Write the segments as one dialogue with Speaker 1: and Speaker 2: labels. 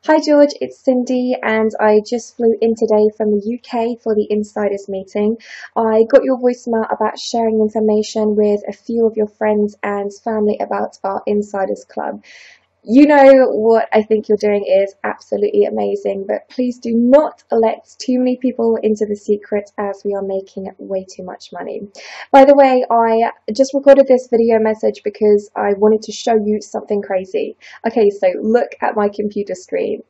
Speaker 1: Hi George, it's Cindy and I just flew in today from the UK for the insiders meeting. I got your voicemail about sharing information with a few of your friends and family about our insiders club. You know what I think you're doing is absolutely amazing, but please do not let too many people into the secret as we are making way too much money. By the way, I just recorded this video message because I wanted to show you something crazy. Okay, so look at my computer screen.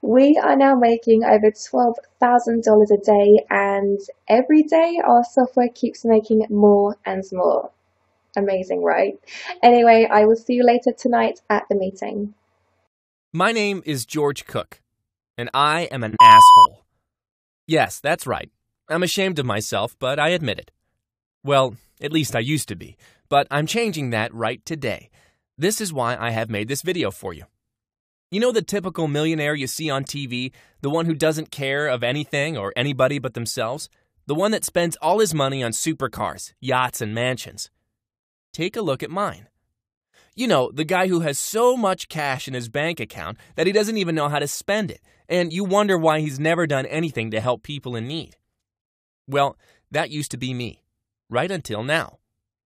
Speaker 1: We are now making over $12,000 a day, and every day our software keeps making more and more. Amazing, right? Anyway, I will see you later tonight at the meeting.
Speaker 2: My name is George Cook, and I am an asshole. Yes, that's right. I'm ashamed of myself, but I admit it. Well, at least I used to be, but I'm changing that right today. This is why I have made this video for you. You know the typical millionaire you see on TV, the one who doesn't care of anything or anybody but themselves? The one that spends all his money on supercars, yachts, and mansions. Take a look at mine. You know, the guy who has so much cash in his bank account that he doesn't even know how to spend it, and you wonder why he's never done anything to help people in need. Well, that used to be me, right until now.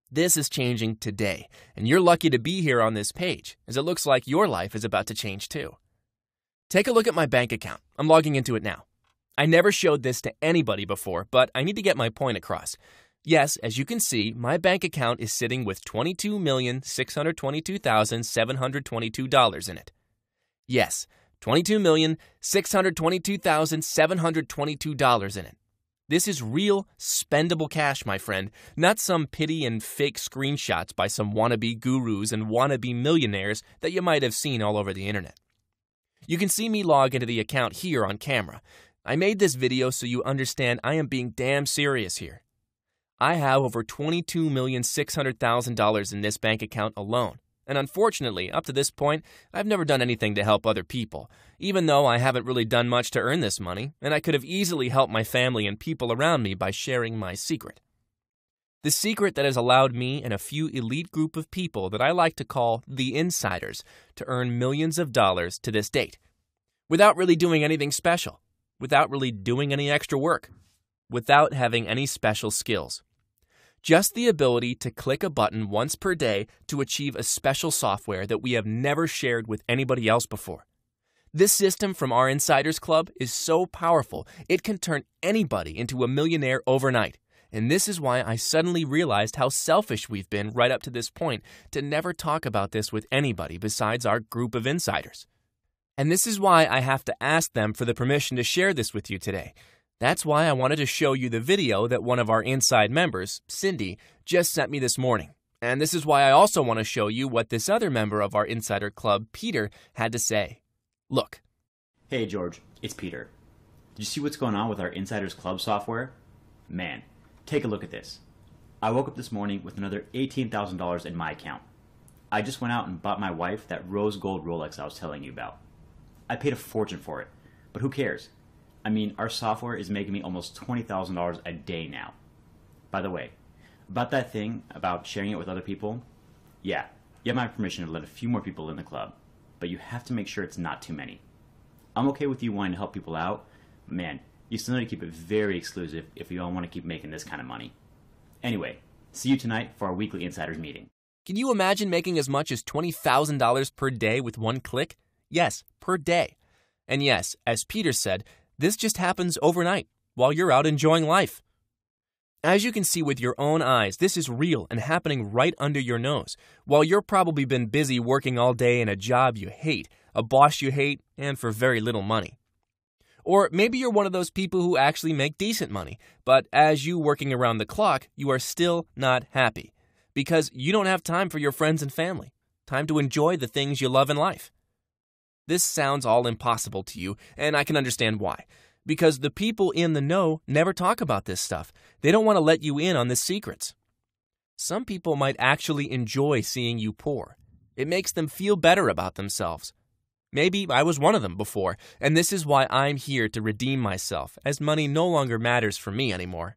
Speaker 2: This is changing today, and you're lucky to be here on this page, as it looks like your life is about to change too. Take a look at my bank account. I'm logging into it now. I never showed this to anybody before, but I need to get my point across. Yes, as you can see, my bank account is sitting with $22,622,722 in it. Yes, $22,622,722 in it. This is real, spendable cash, my friend, not some pity and fake screenshots by some wannabe gurus and wannabe millionaires that you might have seen all over the internet. You can see me log into the account here on camera. I made this video so you understand I am being damn serious here. I have over $22,600,000 in this bank account alone. And unfortunately, up to this point, I've never done anything to help other people, even though I haven't really done much to earn this money, and I could have easily helped my family and people around me by sharing my secret. The secret that has allowed me and a few elite group of people that I like to call the insiders to earn millions of dollars to this date, without really doing anything special, without really doing any extra work, without having any special skills. Just the ability to click a button once per day to achieve a special software that we have never shared with anybody else before. This system from our Insiders Club is so powerful, it can turn anybody into a millionaire overnight. And this is why I suddenly realized how selfish we've been right up to this point to never talk about this with anybody besides our group of insiders. And this is why I have to ask them for the permission to share this with you today. That's why I wanted to show you the video that one of our inside members, Cindy, just sent me this morning. And this is why I also want to show you what this other member of our Insider Club, Peter, had to say. Look.
Speaker 3: Hey George, it's Peter. Did you see what's going on with our Insiders Club software? Man, take a look at this. I woke up this morning with another $18,000 in my account. I just went out and bought my wife that rose gold Rolex I was telling you about. I paid a fortune for it, but who cares? I mean, our software is making me almost $20,000 a day now. By the way, about that thing about sharing it with other people, yeah, you have my permission to let a few more people in the club, but you have to make sure it's not too many. I'm okay with you wanting to help people out, but man, you still need to keep it very exclusive if you all want to keep making this kind of money. Anyway, see you tonight for our weekly Insiders meeting.
Speaker 2: Can you imagine making as much as $20,000 per day with one click? Yes, per day. And yes, as Peter said, this just happens overnight while you're out enjoying life. As you can see with your own eyes, this is real and happening right under your nose, while you're probably been busy working all day in a job you hate, a boss you hate, and for very little money. Or maybe you're one of those people who actually make decent money, but as you working around the clock, you are still not happy because you don't have time for your friends and family, time to enjoy the things you love in life. This sounds all impossible to you, and I can understand why. Because the people in the know never talk about this stuff. They don't want to let you in on the secrets. Some people might actually enjoy seeing you poor. It makes them feel better about themselves. Maybe I was one of them before, and this is why I'm here to redeem myself, as money no longer matters for me anymore.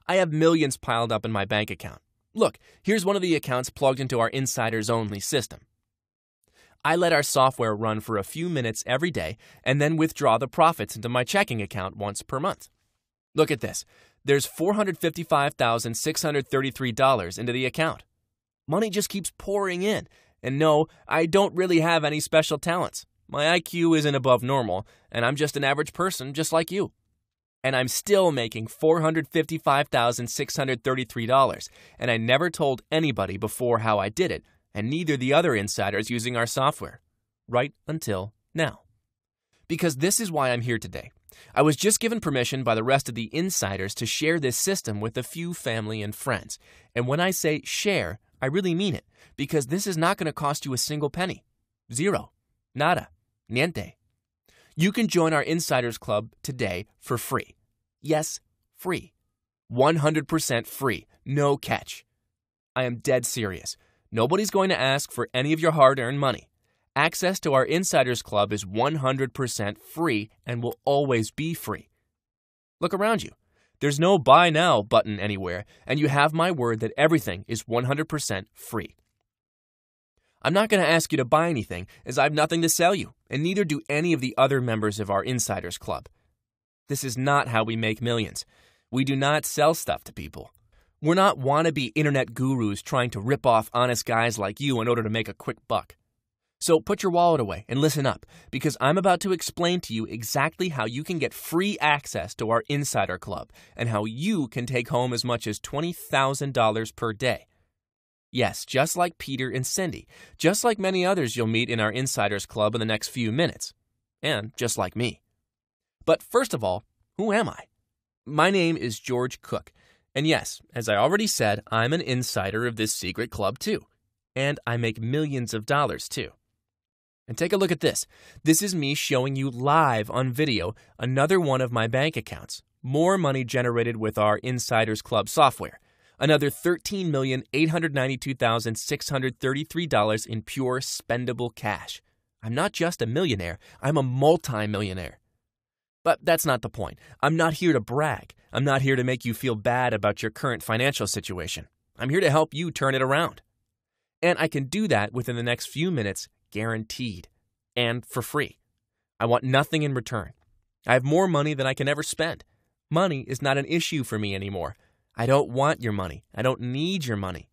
Speaker 2: I have millions piled up in my bank account. Look, here's one of the accounts plugged into our Insiders Only system. I let our software run for a few minutes every day and then withdraw the profits into my checking account once per month. Look at this. There's $455,633 into the account. Money just keeps pouring in. And no, I don't really have any special talents. My IQ isn't above normal, and I'm just an average person just like you. And I'm still making $455,633, and I never told anybody before how I did it, and neither the other insiders using our software. Right until now. Because this is why I'm here today. I was just given permission by the rest of the insiders to share this system with a few family and friends. And when I say share, I really mean it, because this is not going to cost you a single penny. Zero. Nada. Niente. You can join our Insiders Club today for free. Yes, free. 100% free. No catch. I am dead serious. Nobody's going to ask for any of your hard-earned money. Access to our Insiders Club is 100% free and will always be free. Look around you. There's no buy now button anywhere, and you have my word that everything is 100% free. I'm not going to ask you to buy anything, as I have nothing to sell you, and neither do any of the other members of our Insiders Club. This is not how we make millions. We do not sell stuff to people. We're not wannabe internet gurus trying to rip off honest guys like you in order to make a quick buck. So put your wallet away and listen up, because I'm about to explain to you exactly how you can get free access to our Insider Club and how you can take home as much as $20,000 per day. Yes, just like Peter and Cindy, just like many others you'll meet in our Insiders Club in the next few minutes, and just like me. But first of all, who am I? My name is George Cook, and yes, as I already said, I'm an insider of this secret club too, and I make millions of dollars too. And take a look at this. This is me showing you live on video another one of my bank accounts, more money generated with our Insiders Club software. Another $13,892,633 in pure spendable cash. I'm not just a millionaire, I'm a multi-millionaire. But that's not the point. I'm not here to brag. I'm not here to make you feel bad about your current financial situation. I'm here to help you turn it around. And I can do that within the next few minutes, guaranteed. And for free. I want nothing in return. I have more money than I can ever spend. Money is not an issue for me anymore. I don't want your money. I don't need your money.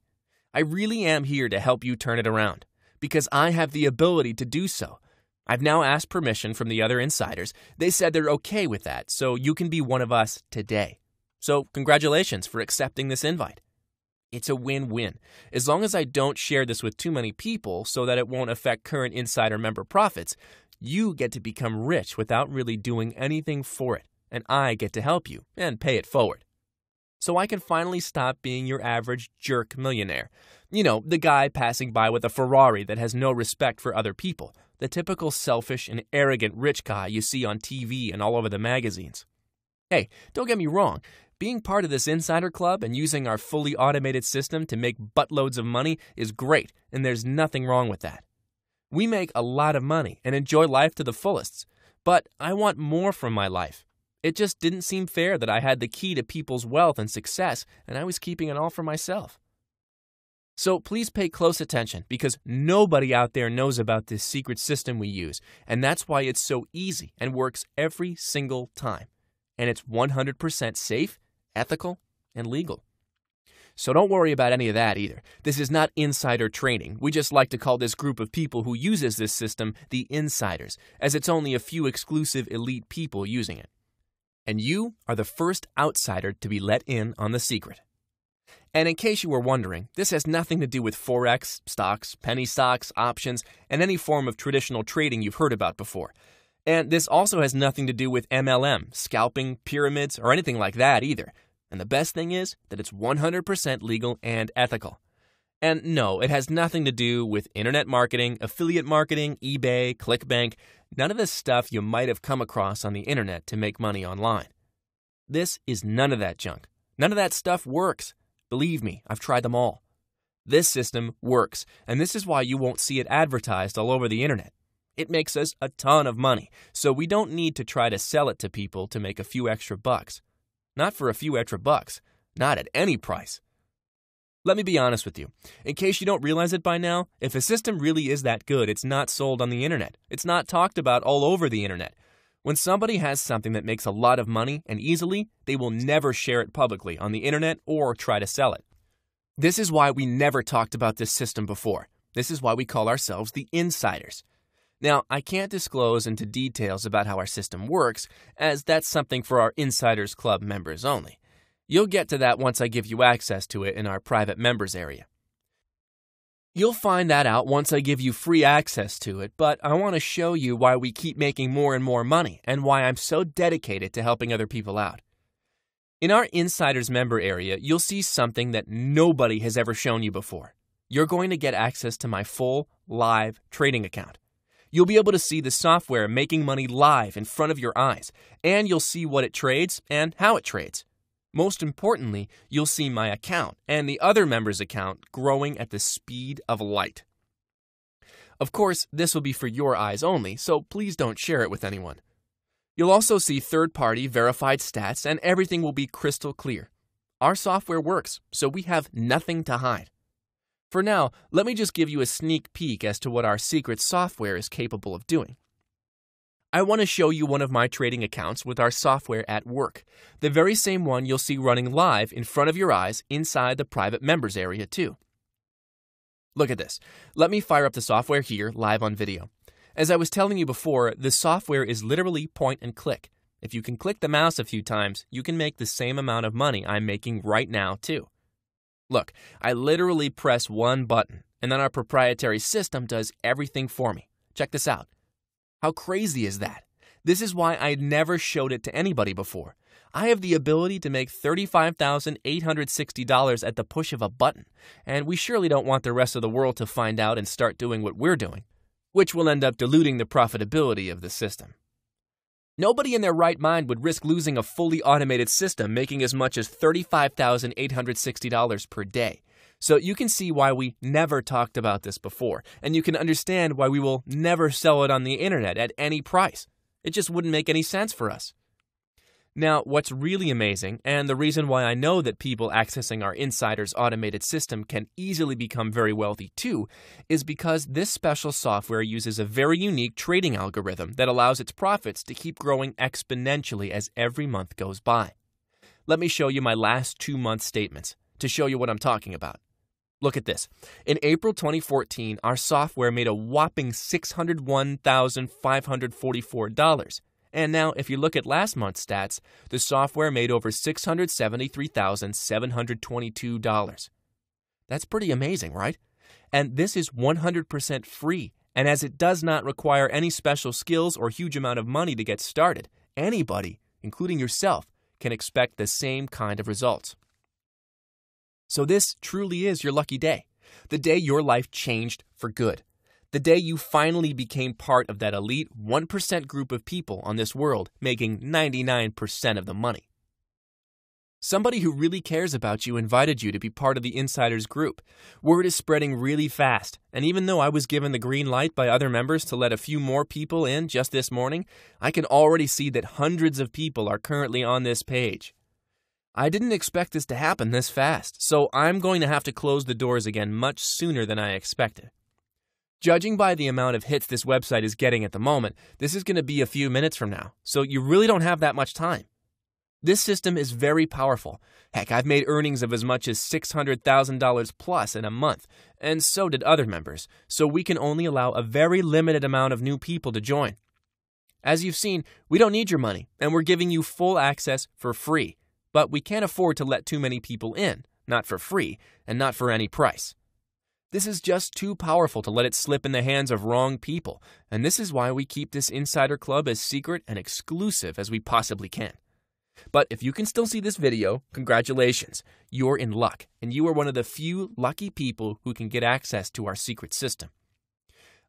Speaker 2: I really am here to help you turn it around, because I have the ability to do so. I've now asked permission from the other insiders. They said they're okay with that, so you can be one of us today. So congratulations for accepting this invite. It's a win-win. As long as I don't share this with too many people so that it won't affect current insider member profits, you get to become rich without really doing anything for it, and I get to help you and pay it forward. So I can finally stop being your average jerk millionaire. You know, the guy passing by with a Ferrari that has no respect for other people. The typical selfish and arrogant rich guy you see on TV and all over the magazines. Hey, don't get me wrong. Being part of this insider club and using our fully automated system to make buttloads of money is great, and there's nothing wrong with that. We make a lot of money and enjoy life to the fullest, but I want more from my life. It just didn't seem fair that I had the key to people's wealth and success, and I was keeping it all for myself. So please pay close attention, because nobody out there knows about this secret system we use, and that's why it's so easy and works every single time. And it's 100% safe, ethical, and legal. So don't worry about any of that either. This is not insider trading. We just like to call this group of people who uses this system the insiders, as it's only a few exclusive elite people using it. And you are the first outsider to be let in on the secret. And in case you were wondering, this has nothing to do with Forex, stocks, penny stocks, options, and any form of traditional trading you've heard about before. And this also has nothing to do with MLM, scalping, pyramids, or anything like that either. And the best thing is that it's 100% legal and ethical. And no, it has nothing to do with internet marketing, affiliate marketing, eBay, ClickBank, none of the stuff you might have come across on the internet to make money online. This is none of that junk. None of that stuff works. Believe me, I've tried them all. This system works, and this is why you won't see it advertised all over the internet. It makes us a ton of money, so we don't need to try to sell it to people to make a few extra bucks. Not for a few extra bucks. Not at any price. Let me be honest with you. In case you don't realize it by now, if a system really is that good, it's not sold on the internet. It's not talked about all over the internet. When somebody has something that makes a lot of money and easily, they will never share it publicly on the internet or try to sell it. This is why we never talked about this system before. This is why we call ourselves the insiders. Now, I can't disclose into details about how our system works, as that's something for our Insiders Club members only. You'll get to that once I give you access to it in our private members area. You'll find that out once I give you free access to it, but I want to show you why we keep making more and more money and why I'm so dedicated to helping other people out. In our Insiders member area, you'll see something that nobody has ever shown you before. You're going to get access to my full, live trading account. You'll be able to see the software making money live in front of your eyes, and you'll see what it trades and how it trades. Most importantly, you'll see my account and the other members' account growing at the speed of light. Of course, this will be for your eyes only, so please don't share it with anyone. You'll also see third-party verified stats, and everything will be crystal clear. Our software works, so we have nothing to hide. For now, let me just give you a sneak peek as to what our secret software is capable of doing. I want to show you one of my trading accounts with our software at work, the very same one you'll see running live in front of your eyes inside the private members area too. Look at this. Let me fire up the software here live on video. As I was telling you before, the software is literally point and click. If you can click the mouse a few times, you can make the same amount of money I'm making right now too. Look, I literally press one button, and then our proprietary system does everything for me. Check this out. How crazy is that? This is why I never showed it to anybody before. I have the ability to make $35,860 at the push of a button, and we surely don't want the rest of the world to find out and start doing what we're doing, which will end up diluting the profitability of the system. Nobody in their right mind would risk losing a fully automated system making as much as $35,860 per day. So you can see why we never talked about this before, and you can understand why we will never sell it on the internet at any price. It just wouldn't make any sense for us. Now, what's really amazing, and the reason why I know that people accessing our Insiders automated system can easily become very wealthy too, is because this special software uses a very unique trading algorithm that allows its profits to keep growing exponentially as every month goes by. Let me show you my last 2-month statements to show you what I'm talking about. Look at this. In April 2014, our software made a whopping $601,544. And now, if you look at last month's stats, the software made over $673,722. That's pretty amazing, right? And this is 100% free. And as it does not require any special skills or huge amount of money to get started, anybody, including yourself, can expect the same kind of results. So this truly is your lucky day, the day your life changed for good, the day you finally became part of that elite 1% group of people on this world making 99% of the money. Somebody who really cares about you invited you to be part of the Insiders group. Word is spreading really fast, and even though I was given the green light by other members to let a few more people in just this morning, I can already see that hundreds of people are currently on this page. I didn't expect this to happen this fast, so I'm going to have to close the doors again much sooner than I expected. Judging by the amount of hits this website is getting at the moment, this is going to be a few minutes from now, so you really don't have that much time. This system is very powerful. Heck, I've made earnings of as much as $600,000 plus in a month, and so did other members, so we can only allow a very limited amount of new people to join. As you've seen, we don't need your money, and we're giving you full access for free. But we can't afford to let too many people in, not for free, and not for any price. This is just too powerful to let it slip in the hands of wrong people, and this is why we keep this Insider Club as secret and exclusive as we possibly can. But if you can still see this video, congratulations, you're in luck, and you are one of the few lucky people who can get access to our secret system.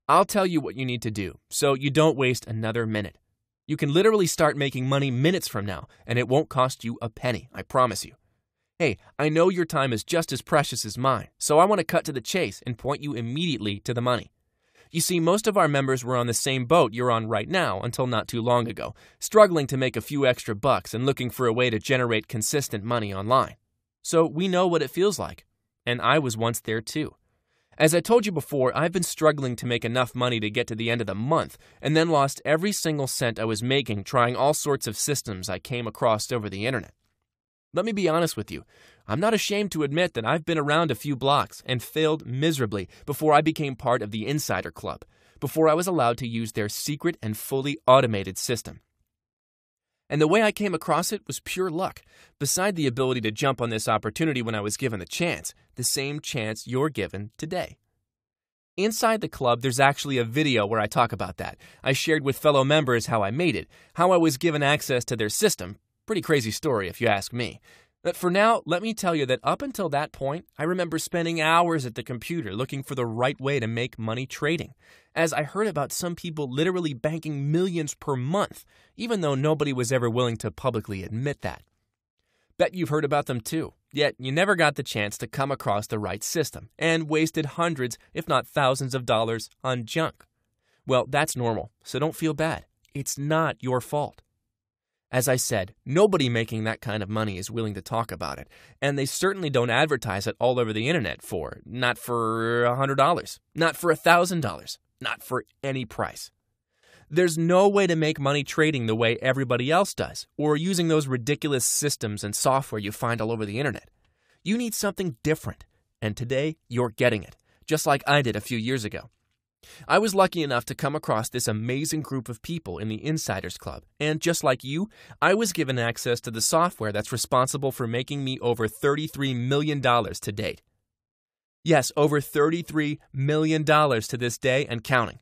Speaker 2: I'll tell you what you need to do, so you don't waste another minute. You can literally start making money minutes from now, and it won't cost you a penny, I promise you. Hey, I know your time is just as precious as mine, so I want to cut to the chase and point you immediately to the money. You see, most of our members were on the same boat you're on right now until not too long ago, struggling to make a few extra bucks and looking for a way to generate consistent money online. So we know what it feels like. and I was once there too. As I told you before, I've been struggling to make enough money to get to the end of the month, and then lost every single cent I was making trying all sorts of systems I came across over the internet. Let me be honest with you. I'm not ashamed to admit that I've been around a few blocks and failed miserably before I became part of the Insider Club, before I was allowed to use their secret and fully automated system. And the way I came across it was pure luck, beside the ability to jump on this opportunity when I was given the same chance you're given today. Inside the club, there's actually a video where I talk about that. I shared with fellow members how I made it, how I was given access to their system. Pretty crazy story if you ask me. But for now, let me tell you that up until that point, I remember spending hours at the computer looking for the right way to make money trading, as I heard about some people literally banking millions per month, even though nobody was ever willing to publicly admit that. Bet you've heard about them too, yet you never got the chance to come across the right system, and wasted hundreds, if not thousands of dollars on junk. Well, that's normal, so don't feel bad. It's not your fault. As I said, nobody making that kind of money is willing to talk about it, and they certainly don't advertise it all over the internet not for $100, not for $1,000, not for any price. There's no way to make money trading the way everybody else does, or using those ridiculous systems and software you find all over the internet. You need something different, and today you're getting it, just like I did a few years ago. I was lucky enough to come across this amazing group of people in the Insiders Club, and just like you, I was given access to the software that's responsible for making me over $33 million to date. Yes, over $33 million to this day and counting.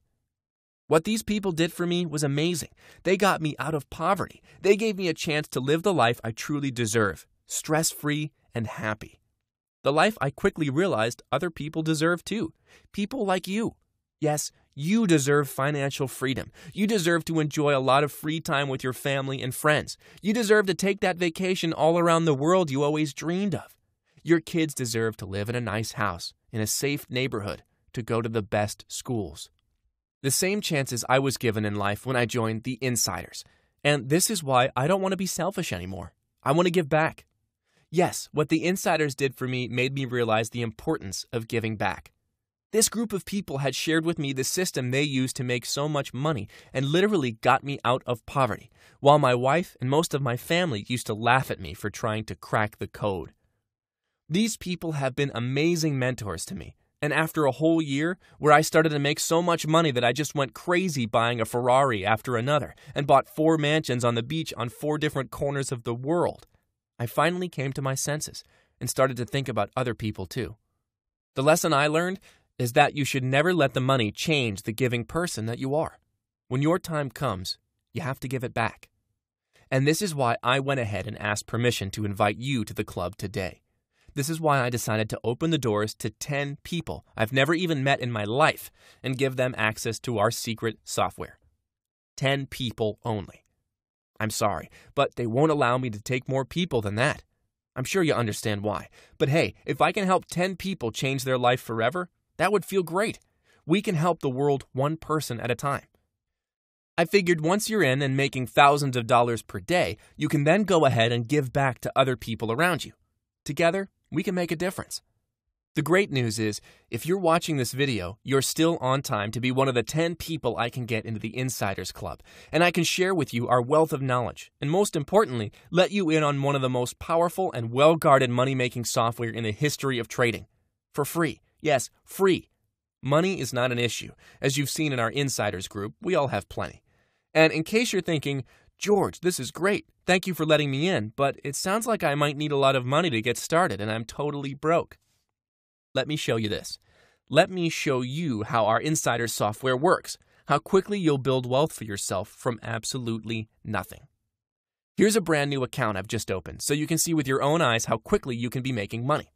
Speaker 2: What these people did for me was amazing. They got me out of poverty. They gave me a chance to live the life I truly deserve, stress-free and happy. The life I quickly realized other people deserve too. People like you. Yes, you deserve financial freedom. You deserve to enjoy a lot of free time with your family and friends. You deserve to take that vacation all around the world you always dreamed of. Your kids deserve to live in a nice house, in a safe neighborhood, to go to the best schools. The same chances I was given in life when I joined the Insiders. And this is why I don't want to be selfish anymore. I want to give back. Yes, what the Insiders did for me made me realize the importance of giving back. This group of people had shared with me the system they used to make so much money and literally got me out of poverty, while my wife and most of my family used to laugh at me for trying to crack the code. These people have been amazing mentors to me, and after a whole year where I started to make so much money that I just went crazy buying a Ferrari after another and bought 4 mansions on the beach on 4 different corners of the world, I finally came to my senses and started to think about other people too. The lesson I learned is that you should never let the money change the giving person that you are. When your time comes, you have to give it back. And this is why I went ahead and asked permission to invite you to the club today. This is why I decided to open the doors to 10 people I've never even met in my life and give them access to our secret software. 10 people only. I'm sorry, but they won't allow me to take more people than that. I'm sure you understand why. But hey, if I can help 10 people change their life forever, that would feel great. We can help the world one person at a time. I figured once you're in and making thousands of dollars per day, you can then go ahead and give back to other people around you. Together, we can make a difference. The great news is, if you're watching this video, you're still on time to be one of the 10 people I can get into the Insiders Club, and I can share with you our wealth of knowledge, and most importantly, let you in on one of the most powerful and well-guarded money-making software in the history of trading. For free. Yes, free. Money is not an issue. As you've seen in our Insiders group, we all have plenty. And in case you're thinking, George, this is great. Thank you for letting me in, but it sounds like I might need a lot of money to get started and I'm totally broke. Let me show you this. Let me show you how our Insider software works, how quickly you'll build wealth for yourself from absolutely nothing. Here's a brand new account I've just opened, so you can see with your own eyes how quickly you can be making money.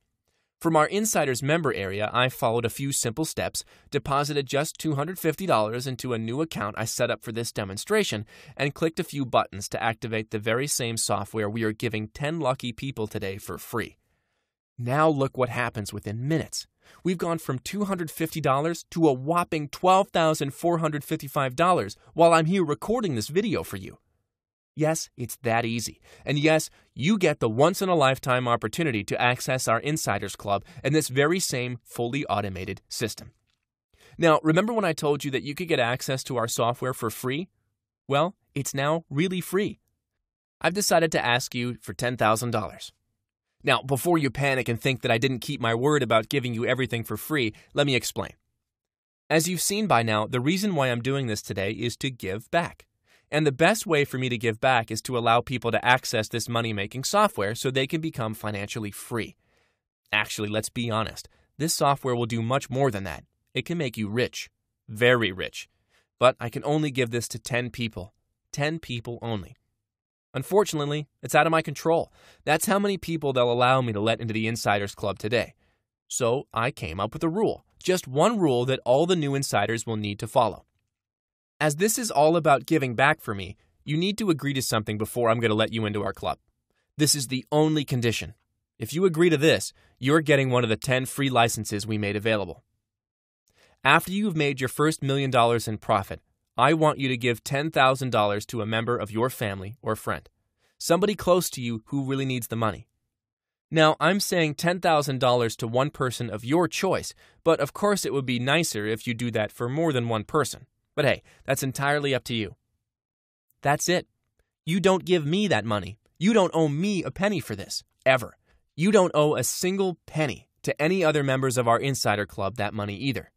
Speaker 2: From our Insiders member area, I followed a few simple steps, deposited just $250 into a new account I set up for this demonstration, and clicked a few buttons to activate the very same software we are giving 10 lucky people today for free. Now look what happens within minutes. We've gone from $250 to a whopping $12,455 while I'm here recording this video for you. Yes, it's that easy. And yes, you get the once-in-a-lifetime opportunity to access our Insiders Club and this very same fully automated system. Now, remember when I told you that you could get access to our software for free? Well, it's now really free. I've decided to ask you for $10,000. Now, before you panic and think that I didn't keep my word about giving you everything for free, let me explain. As you've seen by now, the reason why I'm doing this today is to give back. And the best way for me to give back is to allow people to access this money-making software so they can become financially free. Actually, let's be honest. This software will do much more than that. It can make you rich. Very rich. But I can only give this to 10 people. 10 people only. Unfortunately, it's out of my control. That's how many people they'll allow me to let into the Insiders Club today. So I came up with a rule. Just one rule that all the new insiders will need to follow. As this is all about giving back for me, you need to agree to something before I'm going to let you into our club. This is the only condition. If you agree to this, you're getting one of the 10 free licenses we made available. After you've made your first $1 million in profit, I want you to give $10,000 to a member of your family or friend, somebody close to you who really needs the money. Now, I'm saying $10,000 to one person of your choice, but of course it would be nicer if you do that for more than one person. But hey, that's entirely up to you. That's it. You don't give me that money. You don't owe me a penny for this, ever. You don't owe a single penny to any other members of our Insider Club that money either.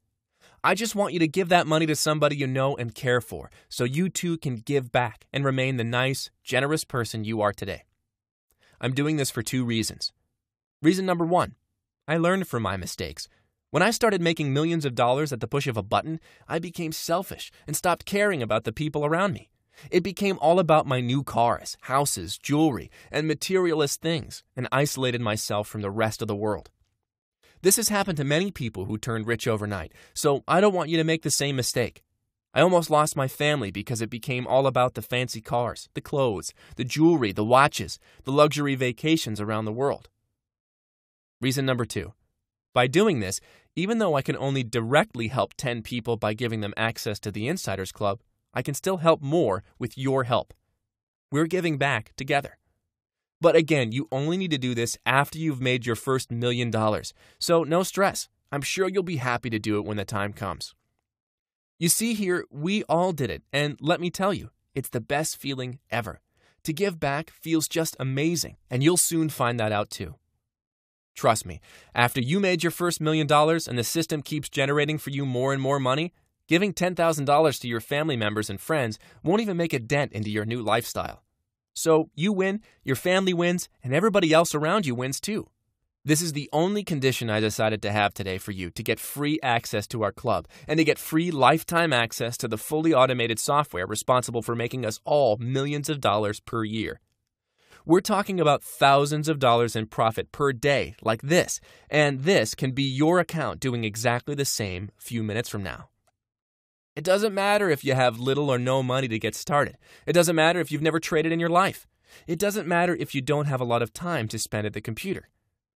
Speaker 2: I just want you to give that money to somebody you know and care for, so you too can give back and remain the nice, generous person you are today. I'm doing this for 2 reasons. Reason number 1, I learned from my mistakes. When I started making millions of dollars at the push of a button, I became selfish and stopped caring about the people around me. It became all about my new cars, houses, jewelry, and materialist things, and isolated myself from the rest of the world. This has happened to many people who turned rich overnight, so I don't want you to make the same mistake. I almost lost my family because it became all about the fancy cars, the clothes, the jewelry, the watches, the luxury vacations around the world. Reason number 2. By doing this, even though I can only directly help 10 people by giving them access to the Insiders Club, I can still help more with your help. We're giving back together. But again, you only need to do this after you've made your first $1 million, so no stress. I'm sure you'll be happy to do it when the time comes. You see here, we all did it, and let me tell you, it's the best feeling ever. To give back feels just amazing, and you'll soon find that out too. Trust me, after you made your first $1 million and the system keeps generating for you more and more money, giving $10,000 to your family members and friends won't even make a dent into your new lifestyle. So you win, your family wins, and everybody else around you wins too. This is the only condition I decided to have today for you to get free access to our club and to get free lifetime access to the fully automated software responsible for making us all millions of dollars per year. We're talking about thousands of dollars in profit per day like this, and this can be your account doing exactly the same a few minutes from now. It doesn't matter if you have little or no money to get started. It doesn't matter if you've never traded in your life. It doesn't matter if you don't have a lot of time to spend at the computer.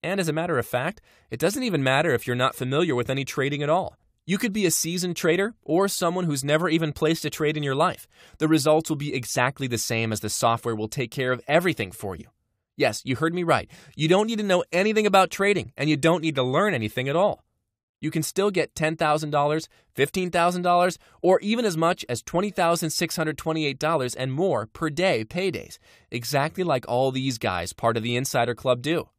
Speaker 2: And as a matter of fact, it doesn't even matter if you're not familiar with any trading at all. You could be a seasoned trader or someone who's never even placed a trade in your life. The results will be exactly the same as the software will take care of everything for you. Yes, you heard me right. You don't need to know anything about trading, and you don't need to learn anything at all. You can still get $10,000, $15,000, or even as much as $20,628 and more per day paydays, exactly like all these guys part of the Insider Club do.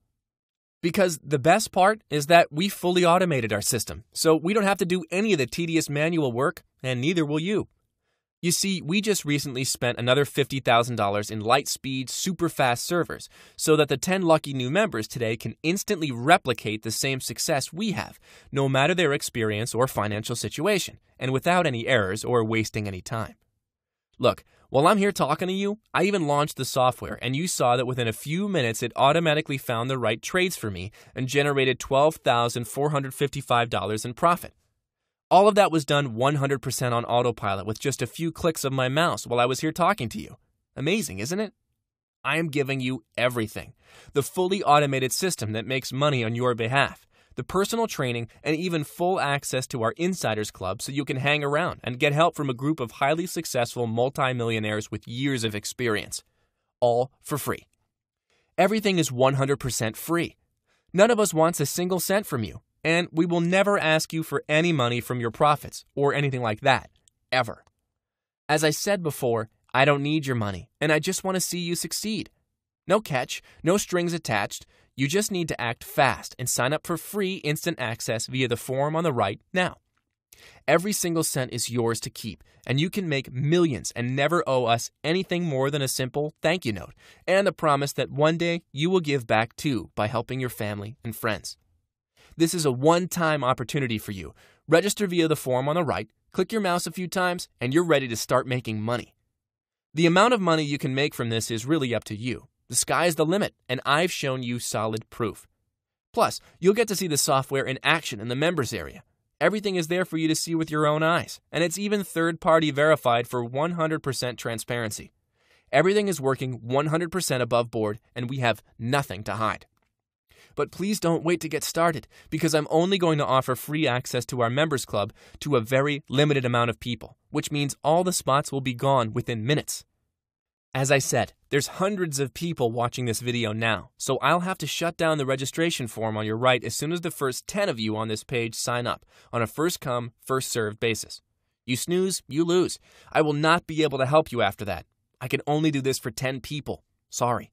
Speaker 2: Because the best part is that we fully automated our system, so we don't have to do any of the tedious manual work, and neither will you. You see, we just recently spent another $50,000 in light-speed, super-fast servers so that the 10 lucky new members today can instantly replicate the same success we have, no matter their experience or financial situation, and without any errors or wasting any time. Look, while I'm here talking to you, I even launched the software, and you saw that within a few minutes it automatically found the right trades for me and generated $12,455 in profit. All of that was done 100% on autopilot with just a few clicks of my mouse while I was here talking to you. Amazing, isn't it? I am giving you everything. The fully automated system that makes money on your behalf, the personal training, and even full access to our Insiders Club so you can hang around and get help from a group of highly successful multimillionaires with years of experience. all for free. Everything is 100% free. None of us wants a single cent from you, and we will never ask you for any money from your profits or anything like that, ever. As I said before, I don't need your money, and I just want to see you succeed. No catch, no strings attached. You just need to act fast and sign up for free instant access via the form on the right now. Every single cent is yours to keep, and you can make millions and never owe us anything more than a simple thank you note and a promise that one day you will give back too by helping your family and friends. This is a one-time opportunity for you. Register via the form on the right, click your mouse a few times, and you're ready to start making money. The amount of money you can make from this is really up to you. The sky's the limit, and I've shown you solid proof. Plus, you'll get to see the software in action in the members area. Everything is there for you to see with your own eyes, and it's even third-party verified for 100% transparency. Everything is working 100% above board, and we have nothing to hide. But please don't wait to get started, because I'm only going to offer free access to our members club to a very limited amount of people, which means all the spots will be gone within minutes. As I said, there's hundreds of people watching this video now, so I'll have to shut down the registration form on your right as soon as the first 10 of you on this page sign up on a first-come, first-served basis. You snooze, you lose. I will not be able to help you after that. I can only do this for 10 people. Sorry.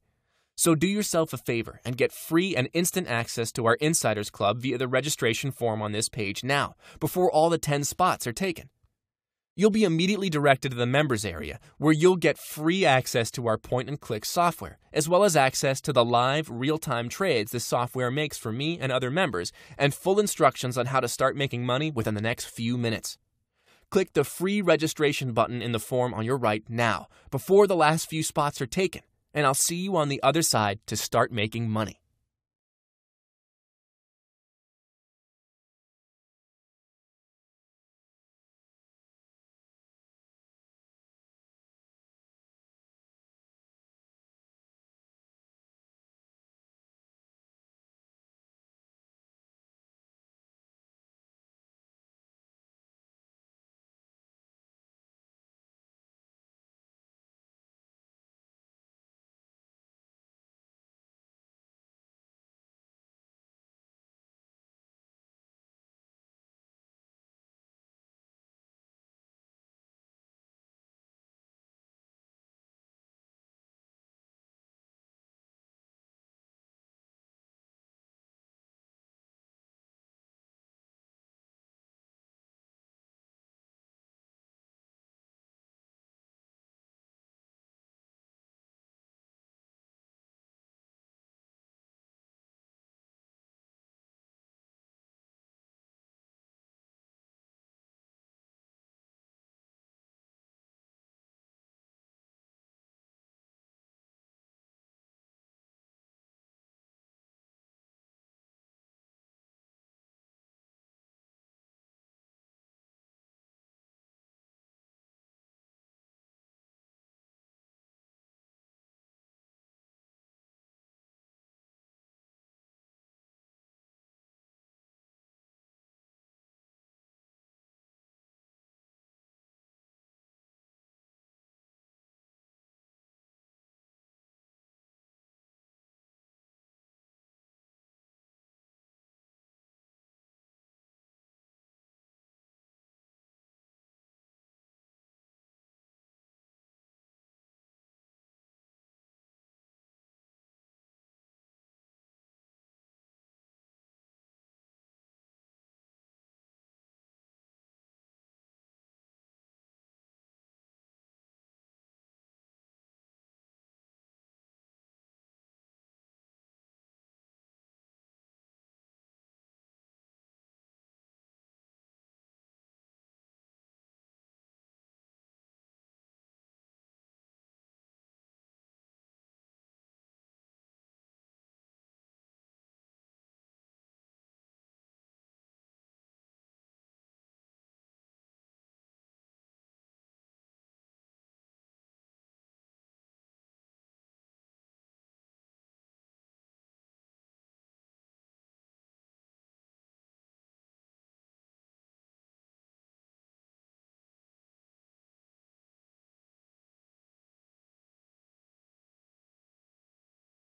Speaker 2: So do yourself a favor and get free and instant access to our Insiders Club via the registration form on this page now, before all the 10 spots are taken. You'll be immediately directed to the members area, where you'll get free access to our point-and-click software, as well as access to the live, real-time trades the software makes for me and other members, and full instructions on how to start making money within the next few minutes. Click the free registration button in the form on your right now, before the last few spots are taken, and I'll see you on the other side to start making money.